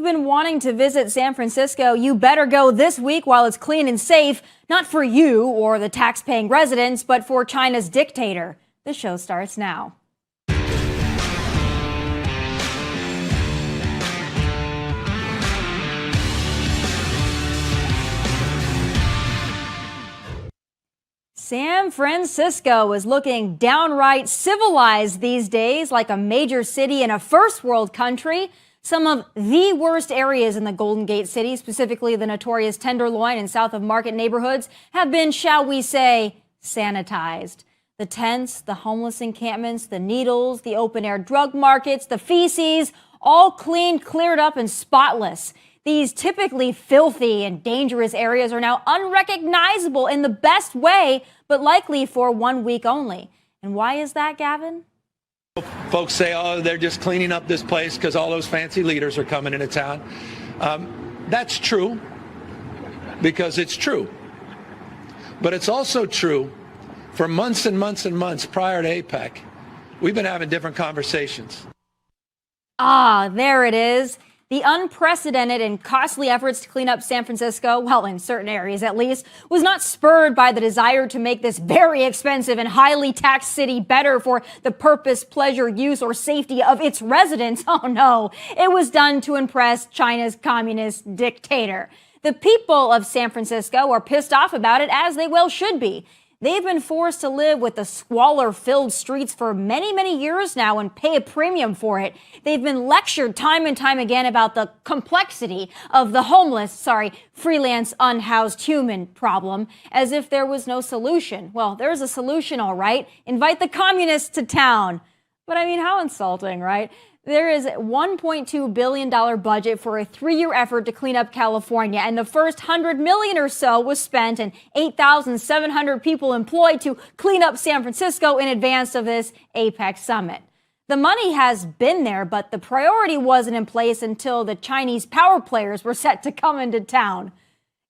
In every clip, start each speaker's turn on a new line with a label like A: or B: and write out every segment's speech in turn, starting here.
A: you've been wanting to visit San Francisco, you better go this week while it's clean and safe, not for you or the tax-paying residents, but for China's dictator. The show starts now. San Francisco is looking downright civilized these days, like a major city in a first world country. Some of the worst areas in the Golden Gate City, specifically the notorious Tenderloin and South of Market neighborhoods, have been, shall we say, sanitized. The tents, the homeless encampments, the needles, the open-air drug markets, the feces, all cleaned, cleared up, and spotless. These typically filthy and dangerous areas are now unrecognizable in the best way, but likely for 1 week only. And why is that, Gavin?
B: Folks say, oh, they're just cleaning up this place because all those fancy leaders are coming into town. That's true, because it's true. But it's also true for months and months and months prior to APEC, we've been having different conversations.
A: Ah, there it is. The unprecedented and costly efforts to clean up San Francisco, well, in certain areas at least, was not spurred by the desire to make this very expensive and highly taxed city better for the purpose, pleasure, use, or safety of its residents. Oh no, it was done to impress China's communist dictator. The people of San Francisco are pissed off about it, as they well should be. They've been forced to live with the squalor-filled streets for many, many years now and pay a premium for it. They've been lectured time and time again about the complexity of the freelance, unhoused human problem, as if there was no solution. Well, there's a solution, all right. Invite the communists to town. But I mean, how insulting, right? There is a $1.2 billion budget for a 3-year effort to clean up California, and the first $100 million or so was spent and 8,700 people employed to clean up San Francisco in advance of this APEC summit. The money has been there, but the priority wasn't in place until the Chinese power players were set to come into town.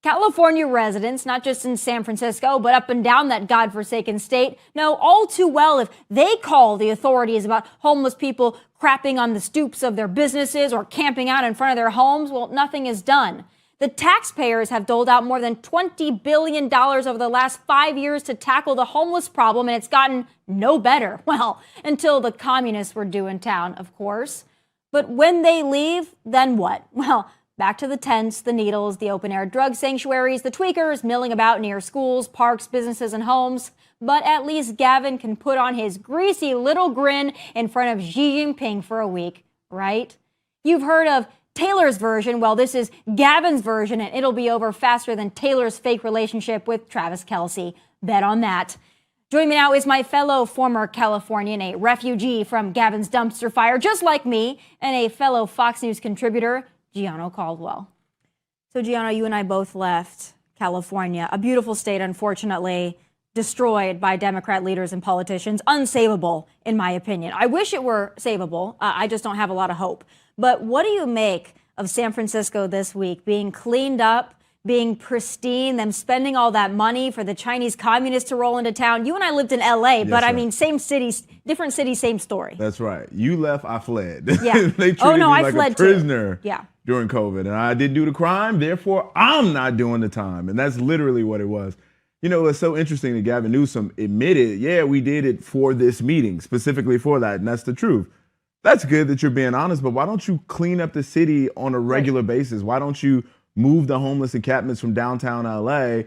A: California residents, not just in San Francisco, but up and down that godforsaken state, know all too well if they call the authorities about homeless people crapping on the stoops of their businesses or camping out in front of their homes, well, nothing is done. The taxpayers have doled out more than $20 billion over the last 5 years to tackle the homeless problem, and it's gotten no better. Well, until the communists were due in town, of course. But when they leave, then what? Well, back to the tents, the needles, the open-air drug sanctuaries, the tweakers milling about near schools, parks, businesses, and homes. But at least Gavin can put on his greasy little grin in front of Xi Jinping for a week, right? You've heard of Taylor's version. Well, this is Gavin's version, and it'll be over faster than Taylor's fake relationship with Travis Kelce. Bet on that. Joining me now is my fellow former Californian, a refugee from Gavin's dumpster fire, just like me, and a fellow Fox News contributor, Gianno Caldwell. So, Gianno, you and I both left California, a beautiful state, unfortunately, destroyed by Democrat leaders and politicians, unsavable, in my opinion. I wish it were savable. I just don't have a lot of hope. But what do you make of San Francisco this week being cleaned up, being pristine, them spending all that money for the Chinese communists to roll into town? You and I lived in L.A., but I mean, same cities, different city, same story.
C: That's right. You left, I fled.
A: Yeah.
C: They treated me like
A: fled
C: a prisoner
A: too. Yeah.
C: During COVID. And I didn't do the crime, therefore I'm not doing the time. And that's literally what it was. You know, it's so interesting that Gavin Newsom admitted, yeah, we did it for this meeting, specifically for that. And that's the truth. That's good that you're being honest, but why don't you clean up the city on a regular basis? Why don't you move the homeless encampments from downtown LA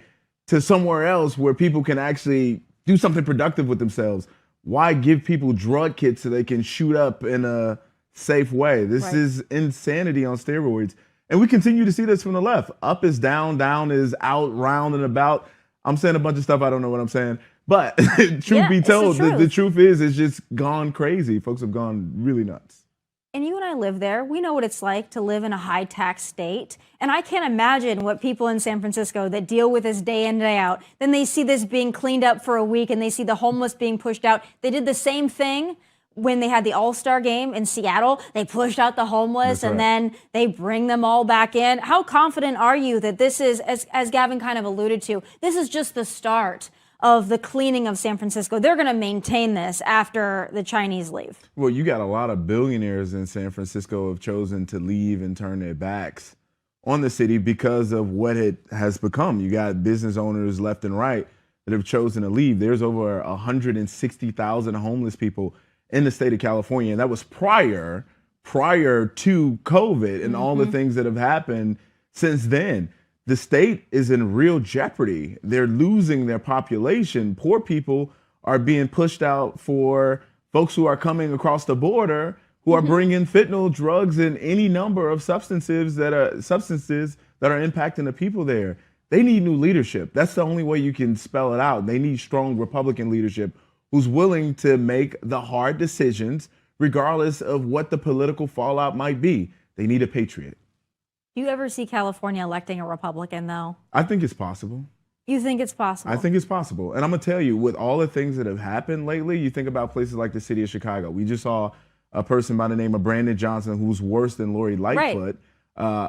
C: to somewhere else where people can actually do something productive with themselves? Why give people drug kits so they can shoot up in a safe way? This is insanity on steroids. And we continue to see this from the left. Up is down, down is out, round and about. I'm saying a bunch of stuff. I don't know what I'm saying. But truth be told, the truth is it's just gone crazy. Folks have gone really nuts.
A: And you and I live there. We know what it's like to live in a high-tax state. And I can't imagine what people in San Francisco that deal with this day in, day out, then they see this being cleaned up for a week and they see the homeless being pushed out. They did the same thing when they had the All-Star game in Seattle. They pushed out the homeless and then they bring them all back in. How confident are you that this is, as Gavin kind of alluded to, this is just the start of the cleaning of San Francisco. They're going to maintain this after the Chinese leave.
C: Well, you got a lot of billionaires in San Francisco have chosen to leave and turn their backs on the city because of what it has become. You got business owners left and right that have chosen to leave. There's over 160,000 homeless people in the state of California, and that was prior to COVID and all the things that have happened since then. The state is in real jeopardy. They're losing their population. Poor people are being pushed out for folks who are coming across the border who are bringing fentanyl, drugs, and any number of substances that are impacting the people there. They need new leadership. That's the only way you can spell it out. They need strong Republican leadership who's willing to make the hard decisions regardless of what the political fallout might be. They need a patriot.
A: Do you ever see California electing a Republican, though?
C: I think it's possible.
A: You think it's possible?
C: I think it's possible. And I'm going to tell you, with all the things that have happened lately, you think about places like the city of Chicago. We just saw a person by the name of Brandon Johnson, who's worse than Lori Lightfoot,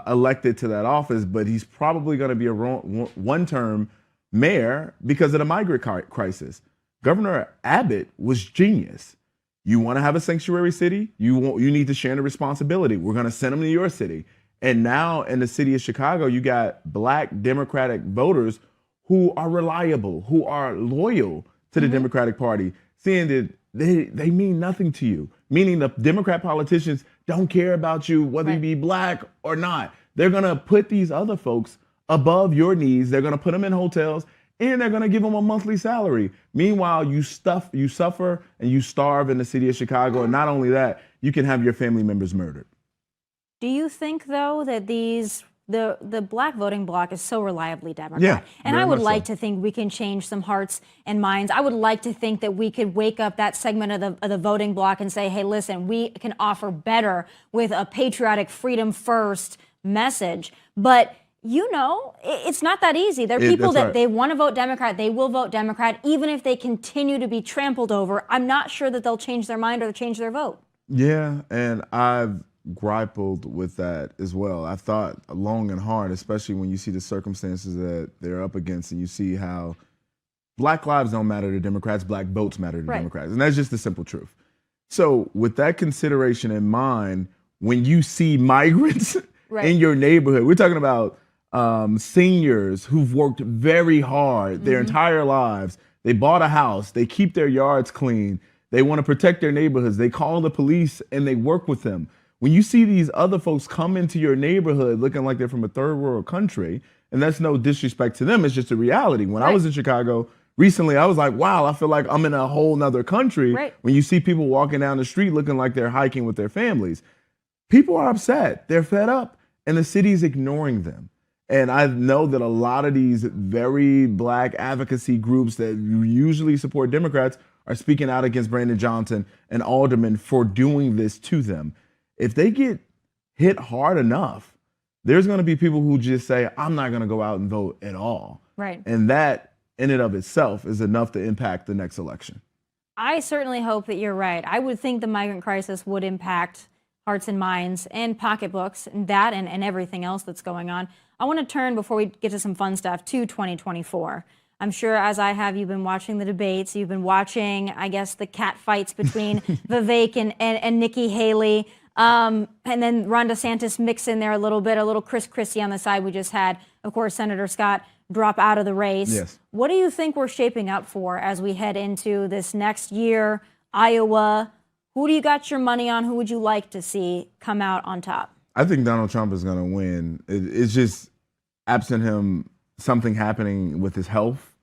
C: elected to that office, but he's probably going to be a one-term mayor because of the migrant crisis. Governor Abbott was genius. You want to have a sanctuary city? You need to share the responsibility. We're going to send them to your city. And now in the city of Chicago, you got Black Democratic voters who are reliable, who are loyal to the Democratic Party, seeing that they mean nothing to you, meaning the Democrat politicians don't care about you, whether you be Black or not. They're going to put these other folks above your needs. They're going to put them in hotels, and they're going to give them a monthly salary. Meanwhile, you suffer and you starve in the city of Chicago. And not only that, you can have your family members murdered.
A: Do you think, though, that the Black voting bloc is so reliably Democrat?
C: Yeah,
A: and I would like
C: so.
A: to think we can change some hearts and minds. I would like to think that we could wake up that segment of the voting bloc and say, hey, listen, we can offer better with a patriotic freedom first message. But you know, it's not that easy. There are people that they want to vote Democrat. They will vote Democrat, even if they continue to be trampled over. I'm not sure that they'll change their mind or change their vote.
C: Yeah, and I've grappled with that as well. I've thought long and hard, especially when you see the circumstances that they're up against and you see how Black lives don't matter to Democrats, Black votes matter to Democrats. And that's just the simple truth. So with that consideration in mind, when you see migrants in your neighborhood, we're talking about seniors who've worked very hard their entire lives. They bought a house, they keep their yards clean, they want to protect their neighborhoods, they call the police and they work with them. When you see these other folks come into your neighborhood looking like they're from a third world country, and that's no disrespect to them, it's just a reality. When I was in Chicago recently, I was like, wow, I feel like I'm in a whole nother country. When you see people walking down the street looking like they're hiking with their families, people are upset, they're fed up, and the city's ignoring them. And I know that a lot of these very Black advocacy groups that usually support Democrats are speaking out against Brandon Johnson and aldermen for doing this to them. If they get hit hard enough, there's going to be people who just say, I'm not going to go out and vote at all. And that in and of itself is enough to impact the next election.
A: I certainly hope that you're right. I would think the migrant crisis would impact hearts and minds and pocketbooks and that and everything else that's going on. I want to turn, before we get to some fun stuff, to 2024. I'm sure, as I have, you've been watching the debates. You've been watching, I guess, the cat fights between Vivek and Nikki Haley. And then Ron DeSantis mix in there a little Chris Christie on the side. We just had, of course, Senator Scott drop out of the race. What do you think we're shaping up for as we head into this next year? Iowa, who do you got your money on? Who would you like to see come out on top?
C: I think Donald Trump is going to win. It's just absent him something happening with his health.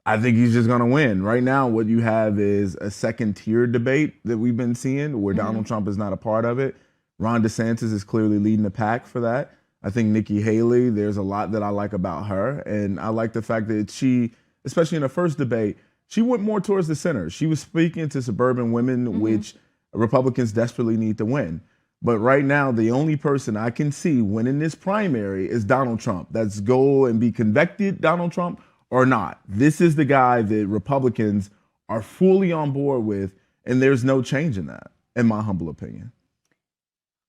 C: I think he's just going to win. Right now, what you have is a second-tier debate that we've been seeing where Donald Trump is not a part of it. Ron DeSantis is clearly leading the pack for that. I think Nikki Haley, there's a lot that I like about her. And I like the fact that she, especially in the first debate, she went more towards the center. She was speaking to suburban women, which Republicans desperately need to win. But right now, the only person I can see winning this primary is Donald Trump. That's go and be convicted Donald Trump or not. This is the guy that Republicans are fully on board with, and there's no change in that, in my humble opinion.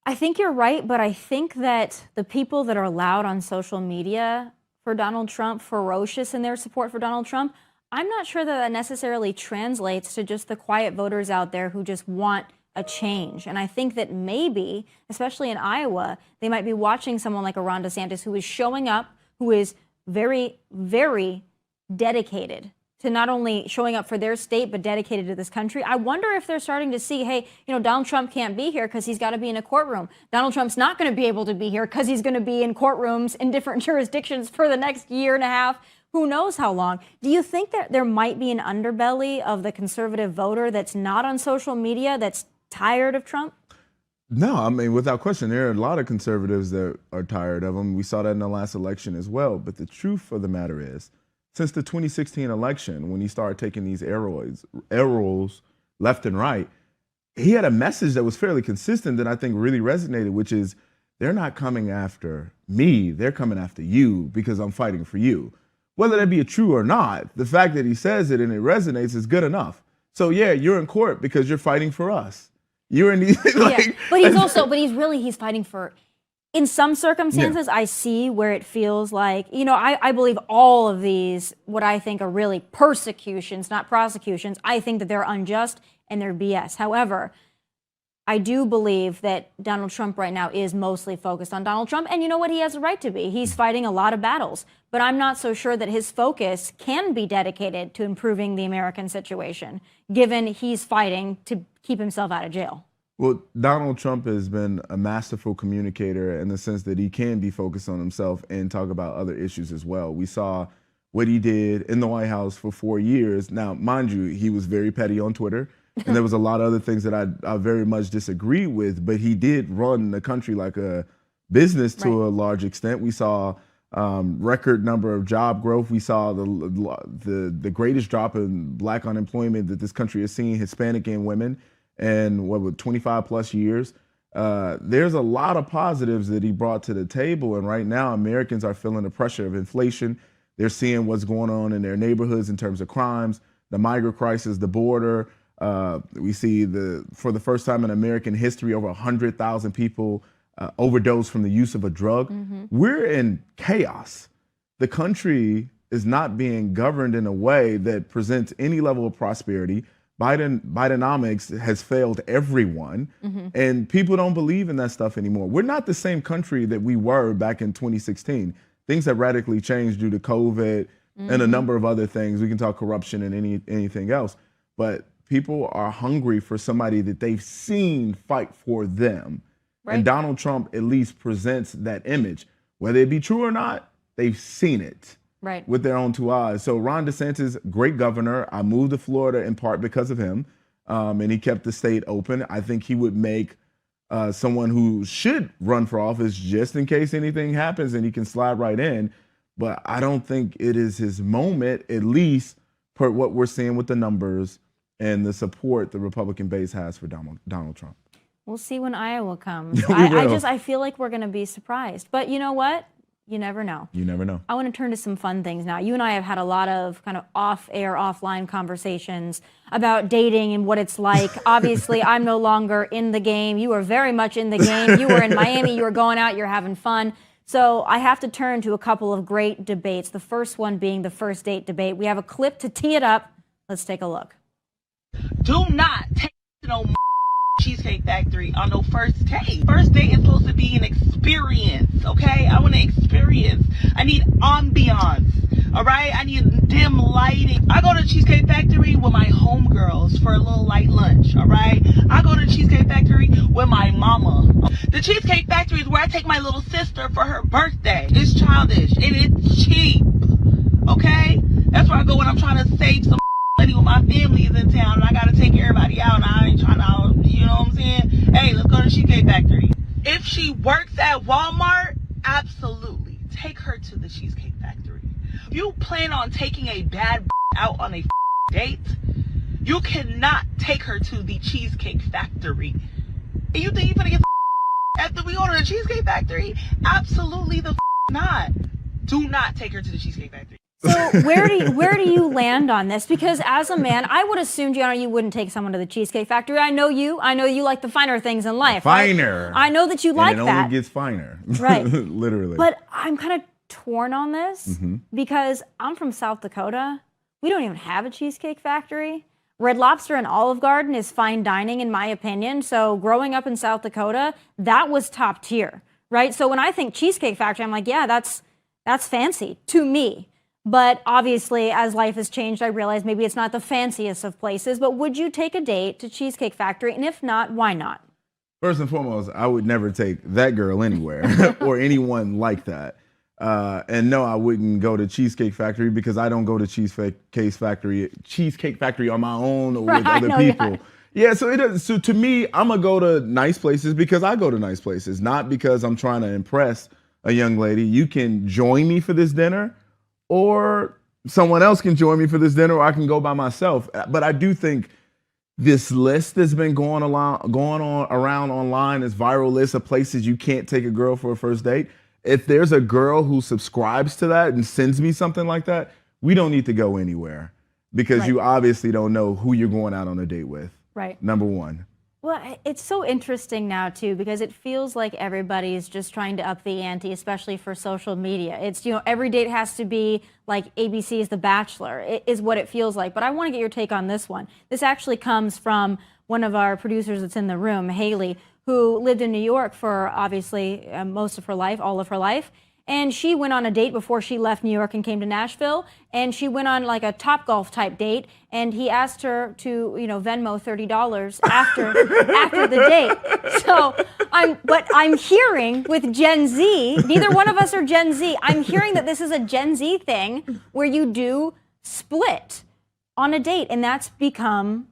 A: I think you're right, but I think that the people that are loud on social media for Donald Trump, ferocious in their support for Donald Trump, I'm not sure that that necessarily translates to just the quiet voters out there who just want a change. And I think that maybe, especially in Iowa, they might be watching someone like a Ron DeSantis who is showing up, who is very, very dedicated to not only showing up for their state, but dedicated to this country. I wonder if they're starting to see, hey, Donald Trump can't be here because he's got to be in a courtroom. Donald Trump's not going to be able to be here because he's going to be in courtrooms in different jurisdictions for the next year and a half. Who knows how long? Do you think that there might be an underbelly of the conservative voter that's not on social media, that's tired of Trump?
C: No, I mean, without question, there are a lot of conservatives that are tired of him. We saw that in the last election as well. But the truth of the matter is, since the 2016 election, when he started taking these arrows left and right, he had a message that was fairly consistent that I think really resonated, which is, they're not coming after me, they're coming after you because I'm fighting for you. Whether that be true or not, the fact that he says it and it resonates is good enough. So yeah, you're in court because you're fighting for us. You're in these,
A: yeah, but he's fighting for, in some circumstances, I see where it feels like, I believe all of these, what I think are really persecutions, not prosecutions, I think that they're unjust and they're BS. However, I do believe that Donald Trump right now is mostly focused on Donald Trump. And you know what? He has a right to be. He's fighting a lot of battles. But I'm not so sure that his focus can be dedicated to improving the American situation, given he's fighting to keep himself out of jail.
C: Well, Donald Trump has been a masterful communicator in the sense that he can be focused on himself and talk about other issues as well. We saw what he did in the White House for 4 years. Now, mind you, he was very petty on Twitter. And there was a lot of other things that I very much disagree with, but he did run the country like a business to a large extent. We saw record number of job growth. We saw the greatest drop in black unemployment that this country has seen, Hispanic and women, in 25 plus years. There's a lot of positives that he brought to the table. And right now, Americans are feeling the pressure of inflation. They're seeing what's going on in their neighborhoods in terms of crimes, the migrant crisis, the border. We see for the first time in American history, over 100,000 people overdose from the use of a drug. Mm-hmm. We're in chaos. The country is not being governed in a way that presents any level of prosperity. Bidenomics has failed everyone, and people don't believe in that stuff anymore. We're not the same country that we were back in 2016. Things have radically changed due to COVID and a number of other things. We can talk corruption and anything else, but people are hungry for somebody that they've seen fight for them. Right. And Donald Trump at least presents that image. Whether it be true or not, they've seen it with their own two eyes. So Ron DeSantis, great governor. I moved to Florida in part because of him, and he kept the state open. I think he would make someone who should run for office just in case anything happens and he can slide right in. But I don't think it is his moment, at least per what we're seeing with the numbers and the support the Republican base has for Donald Trump.
A: We'll see when Iowa comes. I feel like we're going to be surprised. But you know what? You never know.
C: You never know.
A: I want to turn to some fun things now. You and I have had a lot of kind of off-air, offline conversations about dating and what it's like. Obviously, I'm no longer in the game. You are very much in the game. You were in Miami. You were going out. You're having fun. So I have to turn to a couple of great debates. The first one being the first date debate. We have a clip to tee it up. Let's take a look.
D: Do not take no Cheesecake Factory on no first date. First date is supposed to be an experience, okay? I want to experience. I need ambiance, all right? I need dim lighting. I go to Cheesecake Factory with my homegirls for a little light lunch, all right? I go to Cheesecake Factory with my mama. The Cheesecake Factory is where I take my little sister for her birthday. It's childish and it's cheap, okay? That's where I go when I'm trying to save some money when my family is in town and I gotta take everybody out and I ain't trying to, you know what I'm saying? Hey, let's go to Cheesecake Factory. If she works at Walmart, absolutely. Take her to the Cheesecake Factory. If you plan on taking a bad out on a date, you cannot take her to the Cheesecake Factory. And you think you're gonna get after we go to the Cheesecake Factory? Absolutely the not. Do not take her to the Cheesecake Factory.
A: So where do you land on this? Because as a man, I would assume, Gianno, you wouldn't take someone to the Cheesecake Factory. I know you like the finer things in life.
C: Finer.
A: Right? I know that you like that.
C: It only gets finer.
A: Right.
C: Literally.
A: But I'm kind of torn on this because I'm from South Dakota, we don't even have a Cheesecake Factory. Red Lobster and Olive Garden is fine dining, in my opinion. So growing up in South Dakota, that was top tier, right? So when I think Cheesecake Factory, I'm like, yeah, that's fancy to me. But obviously, as life has changed, I realize maybe it's not the fanciest of places. But would you take a date to Cheesecake Factory? And if not, why not?
C: First and foremost, I would never take that girl anywhere or anyone like that. And no, I wouldn't go to Cheesecake Factory because I don't go to Cheesecake Factory on my own or with other people. Yeah, so it is. So to me, I'm gonna go to nice places because I go to nice places, not because I'm trying to impress a young lady. You can join me for this dinner, or someone else can join me for this dinner, or I can go by myself. But I do think this list that's been going on around online, this viral list of places you can't take a girl for a first date. If there's a girl who subscribes to that and sends me something like that, we don't need to go anywhere because you obviously don't know who you're going out on a date with.
A: Right.
C: Number one.
A: Well, it's so interesting now, too, because it feels like everybody's just trying to up the ante, especially for social media. It's, every date has to be like ABC's The Bachelor, is what it feels like. But I want to get your take on this one. This actually comes from one of our producers that's in the room, Haley, who lived in New York for obviously most of her life, all of her life. And she went on a date before she left New York and came to Nashville. And she went on like a Topgolf type date. And he asked her to, Venmo $30 after the date. So I'm hearing with Gen Z, neither one of us are Gen Z. I'm hearing that this is a Gen Z thing where you do split on a date. And that's become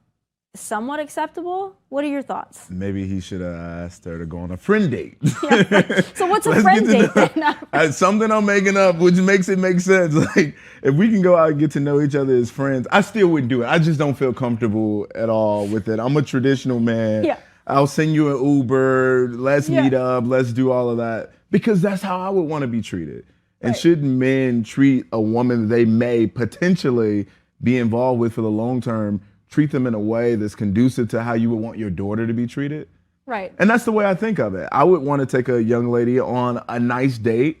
A: somewhat acceptable. What are your thoughts?
C: Maybe he should have asked her to go on a friend date.
A: Yeah. So what's a friend date then?
C: Something I'm making up, which makes it make sense. Like, if we can go out and get to know each other as friends, I still wouldn't do it. I just don't feel comfortable at all with it. I'm a traditional man. Yeah. I'll send you an Uber. Let's meet up. Let's do all of that. Because that's how I would want to be treated. And should men treat a woman they may potentially be involved with for the long term, treat them in a way that's conducive to how you would want your daughter to be treated?
A: Right.
C: And that's the way I think of it. I would want to take a young lady on a nice date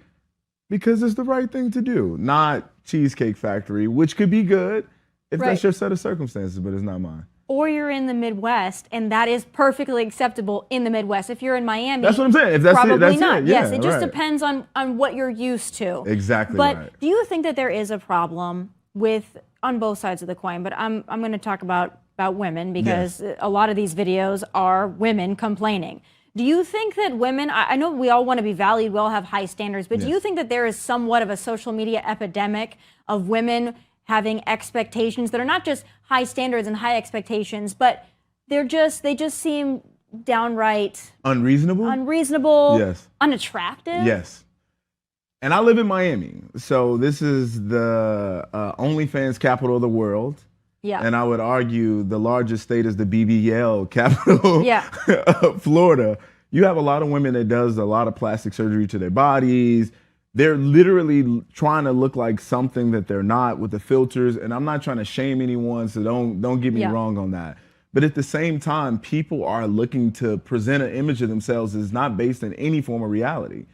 C: because it's the right thing to do, not Cheesecake Factory, which could be good if that's your set of circumstances, but it's not mine.
A: Or you're in the Midwest, and that is perfectly acceptable in the Midwest. If you're in Miami,
C: that's what I'm saying. If that's
A: probably
C: that's
A: not.
C: It. Yeah,
A: Yes, it just depends on what you're used to.
C: Exactly.
A: But do you think that there is a problem with, on both sides of the coin, but I'm going to talk about women because a lot of these videos are women complaining. Do you think that women, I know we all want to be valued, we all have high standards, but do you think that there is somewhat of a social media epidemic of women having expectations that are not just high standards and high expectations, but they just seem downright unreasonable,
C: yes,
A: unattractive?
C: Yes. And I live in Miami, so this is the OnlyFans capital of the world. Yeah. And I would argue the largest state is the BBL capital of Florida. You have a lot of women that does a lot of plastic surgery to their bodies. They're literally trying to look like something that they're not with the filters. And I'm not trying to shame anyone, so don't get me wrong on that. But at the same time, people are looking to present an image of themselves that's not based in any form of reality.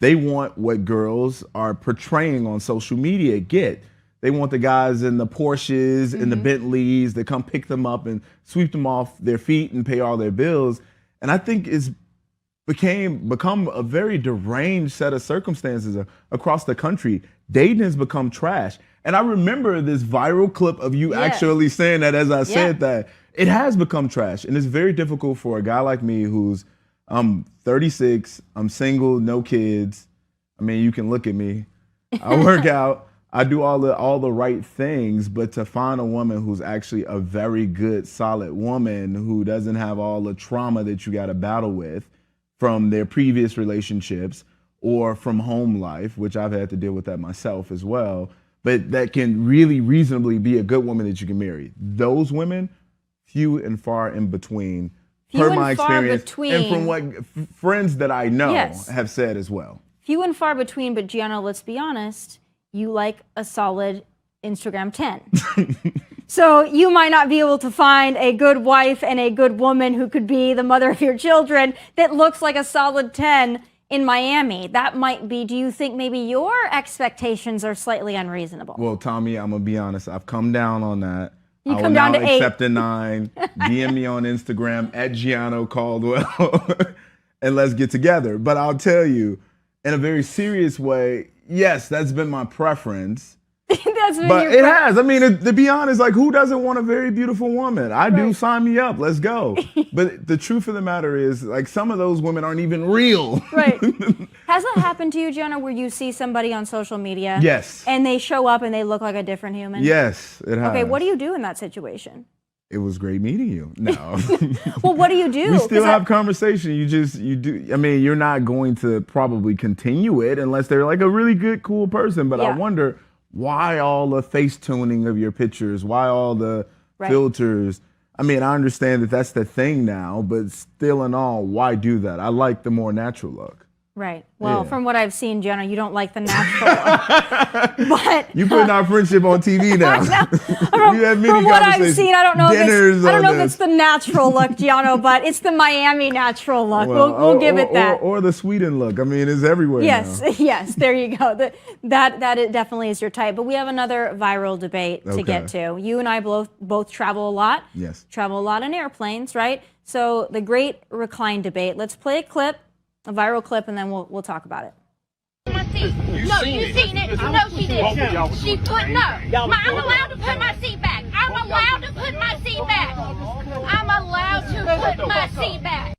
C: They want what girls are portraying on social media get. They want the guys in the Porsches and the Bentleys that come pick them up and sweep them off their feet and pay all their bills. And I think it's become a very deranged set of circumstances across the country. Dating has become trash. And I remember this viral clip of you actually saying that as I said that. It has become trash. And it's very difficult for a guy like me who's, I'm 36, I'm single, no kids. I mean, you can look at me. I work out. I do all the right things, but to find a woman who's actually a very good, solid woman who doesn't have all the trauma that you got to battle with from their previous relationships or from home life, which I've had to deal with that myself as well, but that can really reasonably be a good woman that you can marry. Those women, few and far in between. Per my experience, and from what friends that I know have said as well.
A: Few and far between, but Gianno, let's be honest, you like a solid Instagram 10. So you might not be able to find a good wife and a good woman who could be the mother of your children that looks like a solid 10 in Miami, that might be, do you think maybe your expectations are slightly unreasonable?
C: Well, Tommy, I'm going to be honest. I've come down on that.
A: You
C: I
A: come
C: will
A: down
C: now
A: to 8.
C: accept a 9. DM me on Instagram at Gianno Caldwell and let's get together. But I'll tell you, in a very serious way, yes, that's been my preference. But it has. I mean, to be honest, like, who doesn't want a very beautiful woman? I do. Sign me up. Let's go. But the truth of the matter is, like, some of those women aren't even real.
A: Right. Has that happened to you, Gianno, where you see somebody on social media?
C: Yes.
A: And they show up and they look like a different human?
C: Yes, it has.
A: Okay, what do you do in that situation?
C: It was great meeting you. No.
A: Well, what do you do?
C: We still have conversation. You do. I mean, you're not going to probably continue it unless they're like a really good, cool person. But I wonder, why all the face tuning of your pictures? Why all the filters? I mean, I understand that that's the thing now, but still in all, why do that? I like the more natural look.
A: Right. Well, from what I've seen, Gianno, you don't like the natural look. But
C: you putting our friendship on TV now.
A: From what I've seen, I don't know if it's the natural look, Gianno, but it's the Miami natural look.
C: Well,
A: we'll give it that.
C: Or the Sweden look. I mean, it's everywhere now.
A: Yes. There you go. That it definitely is your type. But we have another viral debate to get to. You and I both travel a lot.
C: Yes.
A: Travel a lot in airplanes, right? So the great recline debate. Let's play a clip. A viral clip, and then we'll talk about it.
E: My seat. No, you seen it. No, she didn't. She put no. I'm allowed to put my seat back. I'm allowed to put my seat back. I'm allowed to put my seat back.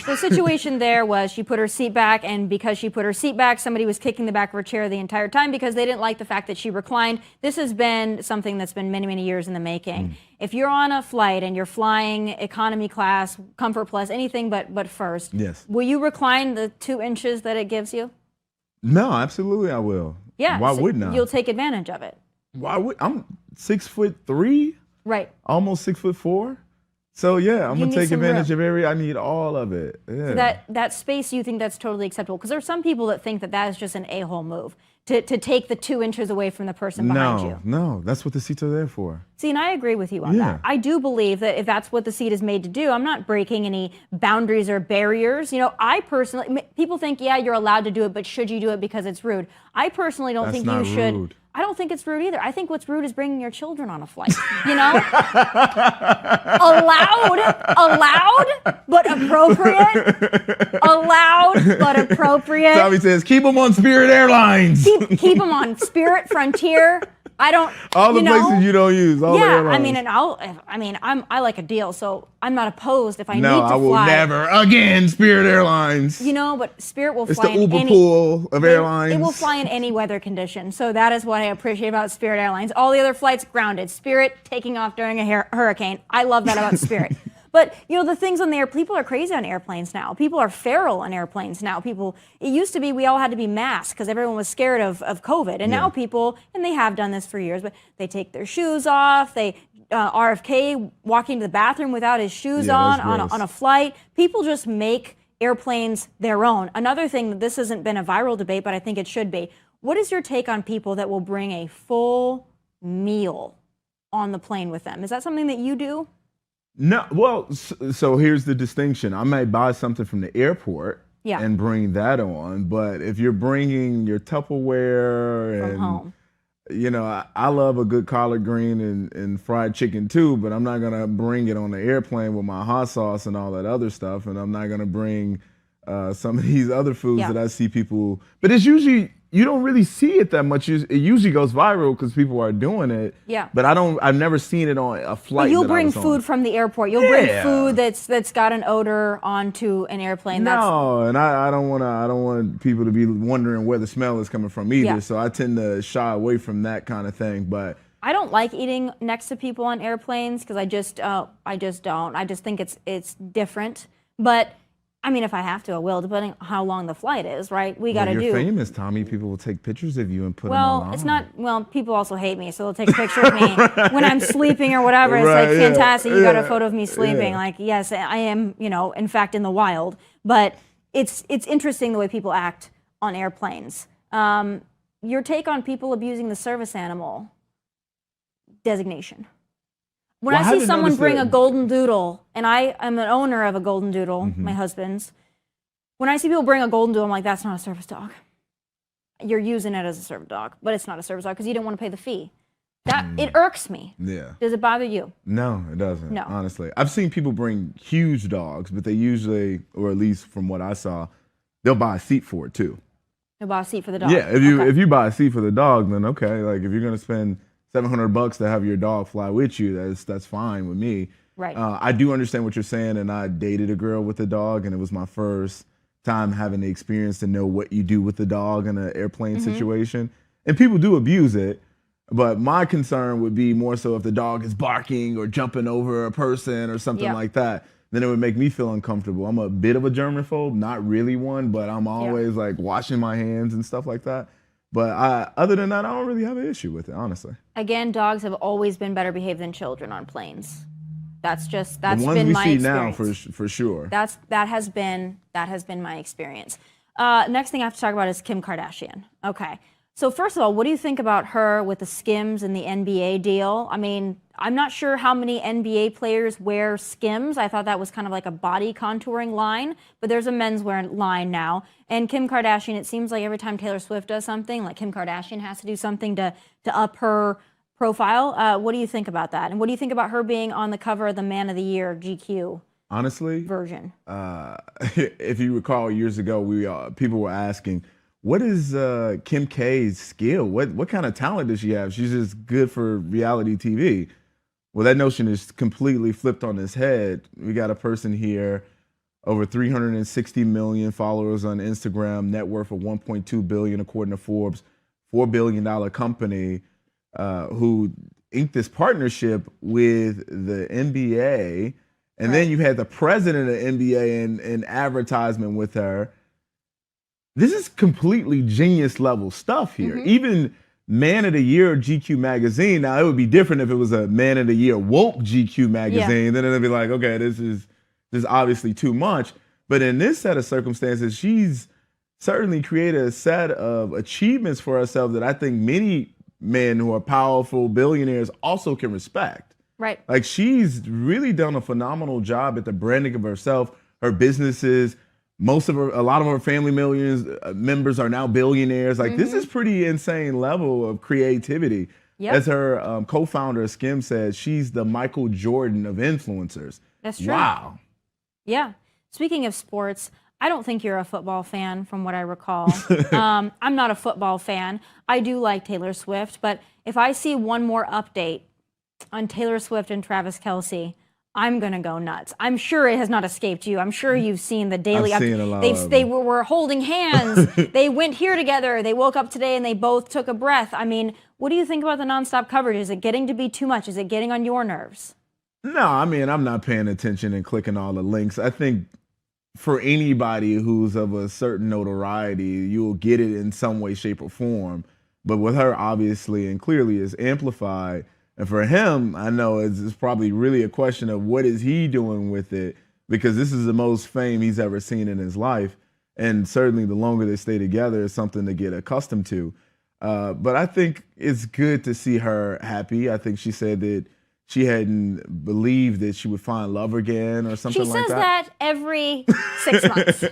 A: The situation there was she put her seat back, and because she put her seat back, somebody was kicking the back of her chair the entire time because they didn't like the fact that she reclined. This has been something that's been many, many years in the making. If you're on a flight and you're flying economy class, comfort plus, anything but first, will you recline the 2 inches that it gives you?
C: No, absolutely I will.
A: Yeah.
C: Why wouldn't I?
A: You'll take advantage of it.
C: Why would I'm 6'3"?
A: Right.
C: Almost 6'4". So yeah, I'm gonna take advantage of I need all of it. Yeah.
A: So that space, you think that's totally acceptable? Because there are some people that think that is just an a-hole move to take the 2 inches away from the person behind you.
C: No, that's what the seats are there for.
A: See, and I agree with you on that. I do believe that if that's what the seat is made to do, I'm not breaking any boundaries or barriers. You know, I personally, people think, yeah, you're allowed to do it, but should you do it because it's rude? I personally don't think you should.
C: Rude.
A: I don't think it's rude either. I think what's rude is bringing your children on a flight, you know? allowed, but appropriate. Allowed, but appropriate.
C: Tommy says, keep them on Spirit Airlines.
A: Keep them on Spirit, Frontier. I don't.
C: All the places you don't use. All the airlines.
A: I mean, and I like a deal, so I'm not opposed if I need to fly.
C: No, I will never again. Spirit Airlines.
A: You know, but Spirit will
C: it's
A: fly.
C: It's the Uber pool of airlines.
A: It will fly in any weather condition. So that is what I appreciate about Spirit Airlines. All the other flights grounded. Spirit taking off during a hurricane. I love that about Spirit. But, you know, the things on the people are crazy on airplanes now. People are feral on airplanes now. It used to be we all had to be masked because everyone was scared of COVID. And now people, and they have done this for years, but they take their shoes off. They, RFK walking to the bathroom without his shoes on a flight. People just make airplanes their own. Another thing, this hasn't been a viral debate, but I think it should be. What is your take on people that will bring a full meal on the plane with them? Is that something that you do?
C: No, well, so here's the distinction. I might buy something from the airport and bring that on, but if you're bringing your Tupperware
A: from
C: and
A: home,
C: you know, I love a good collard green and fried chicken too, but I'm not gonna bring it on the airplane with my hot sauce and all that other stuff, and I'm not gonna bring some of these other foods that I see people. But it's usually you don't really see it that much. It usually goes viral because people are doing it.
A: Yeah.
C: But I've never seen it on a flight.
A: But you'll bring food from the airport. You'll bring food that's got an odor onto an airplane.
C: No, and I don't want people to be wondering where the smell is coming from either.
A: Yeah.
C: So I tend to shy away from that kind of thing. But
A: I don't like eating next to people on airplanes because I just don't. I just think it's different. But I mean, if I have to, I will, depending on how long the flight is, right? We got to do.
C: You're famous, Tommy. People will take pictures of you and put them online.
A: Well, it's not. Well, people also hate me, so they'll take a picture of me when I'm sleeping or whatever. It's like fantastic. You got a photo of me sleeping. Like, yes, I am. You know, in fact, in the wild. But it's interesting the way people act on airplanes. Your take on people abusing the service animal designation? When I see someone bring a golden doodle, and I am an owner of a golden doodle, my husband's, When I see people bring a golden doodle, I'm like, that's not a service dog. You're using it as a service dog, but it's not a service dog because you didn't want to pay the fee. It irks me.
C: Yeah.
A: Does it bother you?
C: No, it doesn't.
A: No.
C: Honestly, I've seen people bring huge dogs, but they usually, or at least from what I saw, they'll buy a seat for it too.
A: They'll buy a seat for the dog.
C: Yeah, if you buy a seat for the dog, then okay. Like if you're gonna spend $700 to have your dog fly with you, that's fine with me.
A: Right.
C: I do understand what you're saying, and I dated a girl with a dog, and it was my first time having the experience to know what you do with the dog in an airplane situation. And people do abuse it, but my concern would be more so if the dog is barking or jumping over a person or something like that, then it would make me feel uncomfortable. I'm a bit of a germaphobe, not really one, but I'm always like washing my hands and stuff like that. But other than that, I don't really have an issue with it, honestly.
A: Again, dogs have always been better behaved than children on planes. That's been my experience.
C: The ones we see now, for sure.
A: That has been my experience. Next thing I have to talk about is Kim Kardashian. Okay. So first of all, what do you think about her with the Skims and the NBA deal? I mean, I'm not sure how many NBA players wear Skims. I thought that was kind of like a body contouring line, but there's a menswear line now. And Kim Kardashian, it seems like every time Taylor Swift does something, like Kim Kardashian has to do something to up her profile. What do you think about that? And what do you think about her being on the cover of the Man of the Year GQ?
C: Honestly,
A: version.
C: If you recall years ago, people were asking, what is Kim K's skill? What kind of talent does she have? She's just good for reality TV. Well, that notion is completely flipped on its head. We got a person here, over 360 million followers on Instagram, net worth of 1.2 billion according to Forbes, $4 billion company, who inked this partnership with the NBA. And then you had the president of the NBA in advertisement with her. This is completely genius level stuff here. Even Man of the Year GQ magazine. Now it would be different if it was a Man of the Year woke GQ magazine. Then it'd be like, okay, this is obviously too much. But in this set of circumstances, she's certainly created a set of achievements for herself that I think many men who are powerful billionaires also can respect.
A: Right.
C: Like she's really done a phenomenal job at the branding of herself, her businesses. A lot of her family members are now billionaires. Like this is pretty insane level of creativity. As her co-founder Skim said, she's the Michael Jordan of influencers.
A: That's true.
C: Wow.
A: Yeah. Speaking of sports, I don't think you're a football fan from what I recall. I'm not a football fan. I do like Taylor Swift, but if I see one more update on Taylor Swift and Travis Kelce, I'm going to go nuts. I'm sure it has not escaped you. I'm sure you've seen the daily updates. They were holding hands. They went here together. They woke up today and they both took a breath. I mean, what do you think about the nonstop coverage? Is it getting to be too much? Is it getting on your nerves?
C: No, I mean, I'm not paying attention and clicking all the links. I think for anybody who's of a certain notoriety, you'll get it in some way, shape, or form. But with her, obviously and clearly, is amplified. And for him, I know it's probably really a question of what is he doing with it, because this is the most fame he's ever seen in his life. And certainly the longer they stay together is something to get accustomed to. But I think it's good to see her happy. I think she said that she hadn't believed that she would find love again or something like that.
A: She says that every 6 months.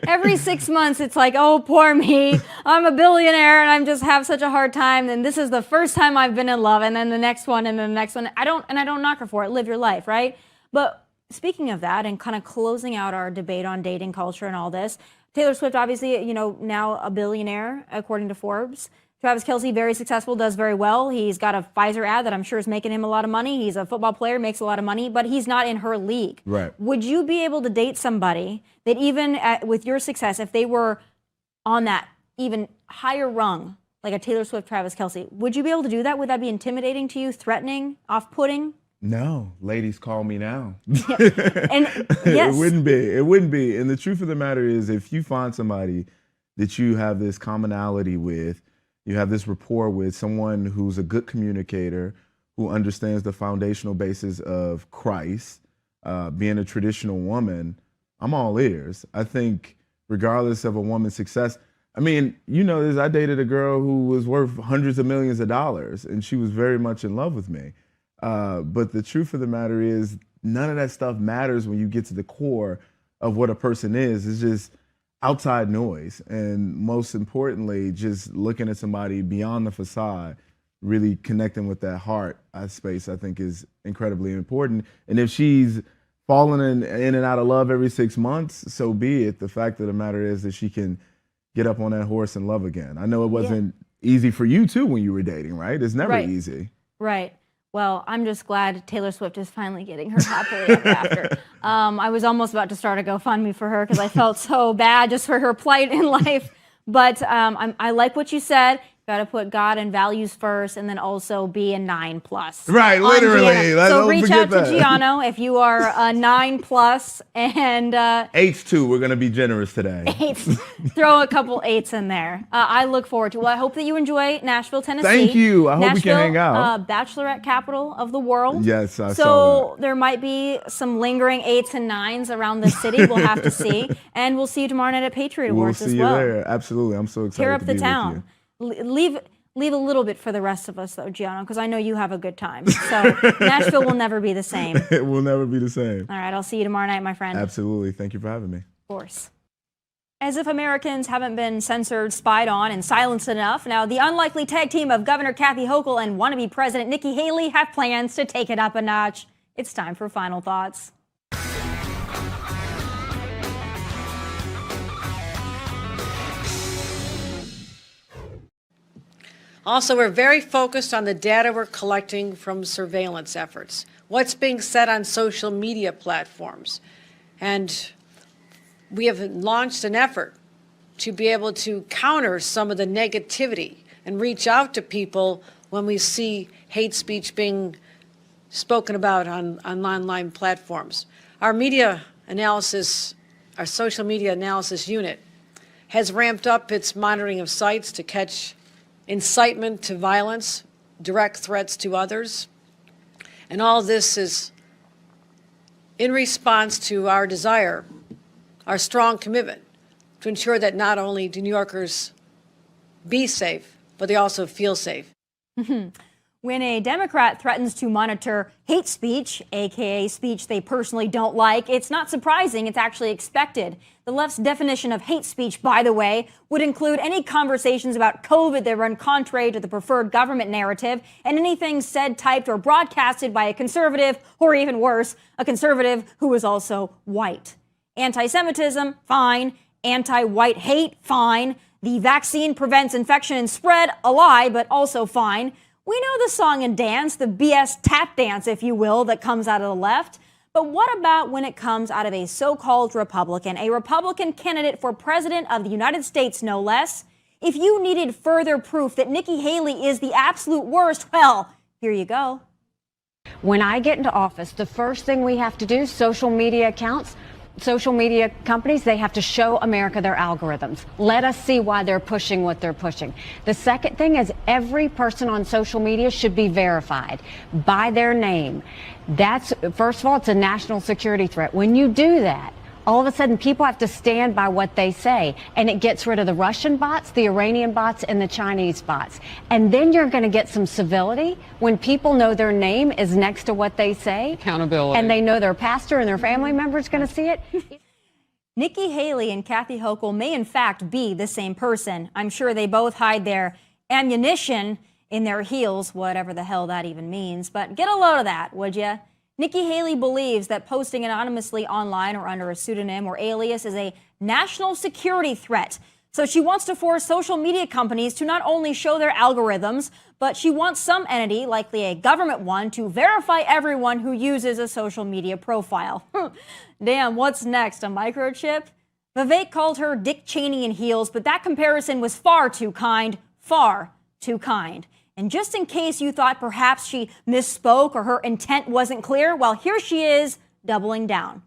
A: Every 6 months, it's like, oh, poor me. I'm a billionaire and I just have such a hard time. And this is the first time I've been in love. And then the next one and then the next one. I don't knock her for it. Live your life, right? But speaking of that and kind of closing out our debate on dating culture and all this, Taylor Swift, obviously, now a billionaire, according to Forbes. Travis Kelce, very successful, does very well. He's got a Pfizer ad that I'm sure is making him a lot of money. He's a football player, makes a lot of money, but he's not in her league.
C: Right.
A: Would you be able to date somebody that even with your success, if they were on that even higher rung, like a Taylor Swift, Travis Kelce, would you be able to do that? Would that be intimidating to you, threatening, off-putting?
C: No, ladies, call me now.
A: And yes.
C: It wouldn't be. And the truth of the matter is, if you find somebody that you have this commonality with, you have this rapport with, someone who's a good communicator, who understands the foundational basis of Christ, being a traditional woman, I'm all ears. I think regardless of a woman's success, I mean, I dated a girl who was worth hundreds of millions of dollars, and she was very much in love with me. But the truth of the matter is, none of that stuff matters when you get to the core of what a person is. It's just, outside noise. And most importantly, just looking at somebody beyond the facade, really connecting with that heart space, I think is incredibly important. And if she's falling in and out of love every 6 months, so be it. The fact of the matter is that she can get up on that horse and love again. I know it wasn't easy for you too when you were dating, right? It's never easy.
A: Right. Well, I'm just glad Taylor Swift is finally getting her happily ever after. I was almost about to start a GoFundMe for her because I felt so bad just for her plight in life. But I like what you said. Got to put God and values first, and then also be a 9+.
C: Right, literally.
A: So reach out to Gianno if you are a 9+, and
C: 8s too. We're gonna be generous today.
A: 8s. Throw a couple 8s in there. I look forward to. Well, I hope that you enjoy Nashville, Tennessee.
C: Thank you. I hope we can hang out.
A: Bachelorette capital of the world.
C: Yes, I saw
A: So
C: that.
A: there might be some lingering 8s and 9s around the city. We'll have to see, and we'll see you tomorrow night at Patriot Awards as well.
C: We'll see you there. Absolutely. I'm so excited.
A: Tear up
C: to
A: the
C: be
A: town.
C: with you.
A: Leave a little bit for the rest of us, though, Gianno, because I know you have a good time. So Nashville will never be the same.
C: It will never be the same.
A: All right, I'll see you tomorrow night, my friend.
C: Absolutely. Thank you for having me.
A: Of course. As if Americans haven't been censored, spied on, and silenced enough, now the unlikely tag team of Governor Kathy Hochul and wannabe President Nikki Haley have plans to take it up a notch. It's time for Final Thoughts.
F: Also, we're very focused on the data we're collecting from surveillance efforts, what's being said on social media platforms. And we have launched an effort to be able to counter some of the negativity and reach out to people when we see hate speech being spoken about on online platforms. Our media analysis, our social media analysis unit has ramped up its monitoring of sites to catch incitement to violence, direct threats to others. And all this is in response to our desire, our strong commitment to ensure that not only do New Yorkers be safe, but they also feel safe.
A: When a Democrat threatens to monitor hate speech, aka speech they personally don't like, it's not surprising, it's actually expected. The left's definition of hate speech, by the way, would include any conversations about COVID that run contrary to the preferred government narrative, and anything said, typed, or broadcasted by a conservative, or even worse, a conservative who is also white. Anti-Semitism, fine. Anti-white hate, fine. The vaccine prevents infection and spread, a lie, but also fine. We know the song and dance, the BS tap dance, if you will, that comes out of the left. But what about when it comes out of a so-called Republican, a Republican candidate for president of the United States, no less? If you needed further proof that Nikki Haley is the absolute worst, well, here you go.
G: When I get into office, the first thing we have to do, social media accounts, social media companies, they have to show America their algorithms. Let us see why they're pushing what they're pushing. The second thing is every person on social media should be verified by their name. That's, first of all, it's a national security threat. When you do that, all of a sudden people have to stand by what they say, and it gets rid of the Russian bots, the Iranian bots, and the Chinese bots. And then you're going to get some civility when people know their name is next to what they say. Accountability. And they know their pastor and their family member is going to see it.
A: Nikki Haley and Kathy Hochul may in fact be the same person. I'm sure they both hide their ammunition in their heels, whatever the hell that even means. But get a load of that, would you? Nikki Haley believes that posting anonymously online or under a pseudonym or alias is a national security threat. So she wants to force social media companies to not only show their algorithms, but she wants some entity, likely a government one, to verify everyone who uses a social media profile. Damn, what's next? A microchip? Vivek called her Dick Cheney in heels, but that comparison was far too kind. Far too kind. And just in case you thought perhaps she misspoke or her intent wasn't clear, well, here she is doubling down.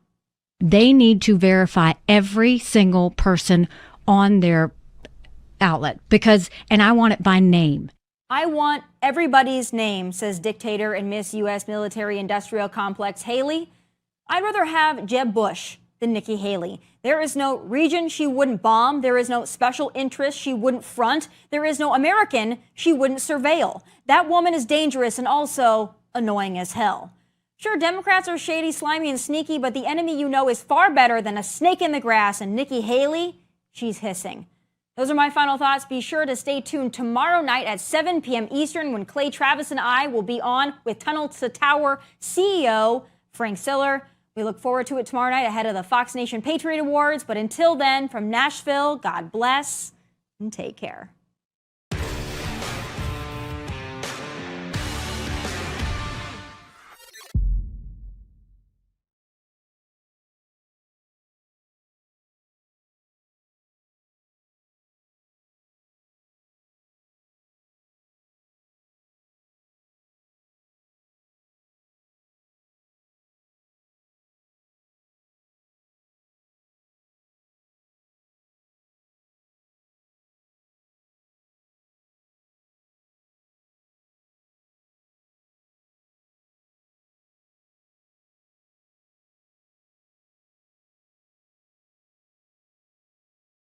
H: They need to verify every single person on their outlet and I want it by name.
A: I want everybody's name, says dictator and Miss U.S. Military Industrial Complex Haley. I'd rather have Jeb Bush than Nikki Haley. There is no region she wouldn't bomb. There is no special interest she wouldn't front. There is no American she wouldn't surveil. That woman is dangerous and also annoying as hell. Sure, Democrats are shady, slimy, and sneaky, but the enemy you know is far better than a snake in the grass, and Nikki Haley she's hissing. Those are my final thoughts. Be sure to stay tuned tomorrow night at 7 p.m. Eastern when Clay Travis and I will be on with Tunnel to Tower CEO Frank Siller. We look forward to it tomorrow night ahead of the Fox Nation Patriot Awards. But until then, from Nashville, God bless and take care.